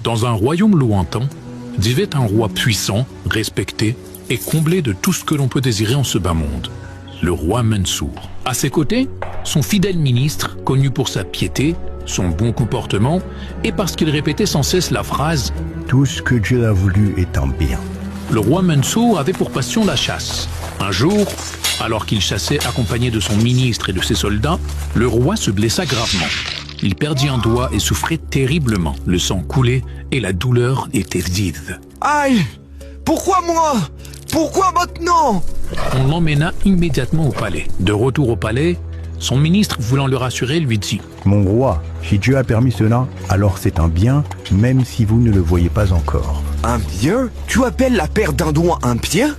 Dans un royaume lointain, vivait un roi puissant, respecté et comblé de tout ce que l'on peut désirer en ce bas monde, le roi Mansour. À ses côtés, son fidèle ministre, connu pour sa piété, son bon comportement et parce qu'il répétait sans cesse la phrase « Tout ce que Dieu a voulu est un bien ». Le roi Mansour avait pour passion la chasse. Un jour, alors qu'il chassait accompagné de son ministre et de ses soldats, le roi se blessa gravement. Il perdit un doigt et souffrait terriblement. Le sang coulait et la douleur était vive. Aïe! Pourquoi moi? Pourquoi maintenant? On l'emmena immédiatement au palais. De retour au palais, son ministre, voulant le rassurer, lui dit « Mon roi, si Dieu a permis cela, alors c'est un bien, même si vous ne le voyez pas encore. » Un bien? Tu appelles la perte d'un doigt un bien?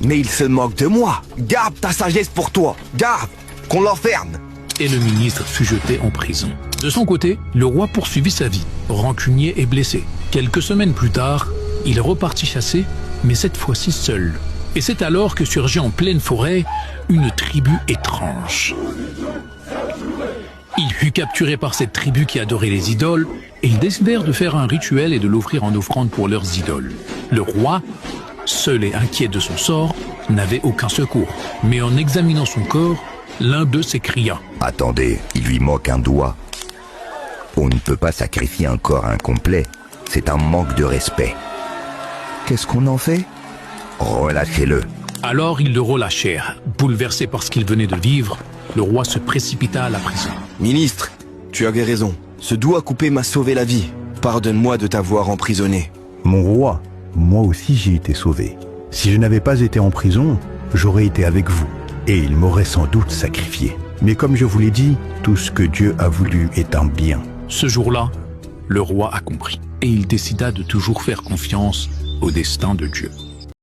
Mais il se moque de moi. Garde ta sagesse pour toi. Garde! Qu'on l'enferme! Et le ministre fut jeté en prison. De son côté, le roi poursuivit sa vie, rancunier et blessé. Quelques semaines plus tard, il repartit chasser, mais cette fois-ci seul. Et c'est alors que surgit en pleine forêt une tribu étrange. Il fut capturé par cette tribu qui adorait les idoles, et ils décidèrent de faire un rituel et de l'offrir en offrande pour leurs idoles. Le roi, seul et inquiet de son sort, n'avait aucun secours. Mais en examinant son corps, l'un d'eux s'écria « Attendez, il lui manque un doigt. On ne peut pas sacrifier un corps incomplet, c'est un manque de respect. Qu'est-ce qu'on en fait? Relâchez-le. » Alors ils le relâchèrent. Bouleversé par ce qu'il venait de vivre, le roi se précipita à la prison. Ministre, tu avais raison. Ce doigt coupé m'a sauvé la vie. Pardonne-moi de t'avoir emprisonné. Mon roi, moi aussi j'ai été sauvé. Si je n'avais pas été en prison, j'aurais été avec vous. Et il m'aurait sans doute sacrifié. Mais comme je vous l'ai dit, tout ce que Dieu a voulu est un bien. Ce jour-là, le roi a compris. Et il décida de toujours faire confiance au destin de Dieu.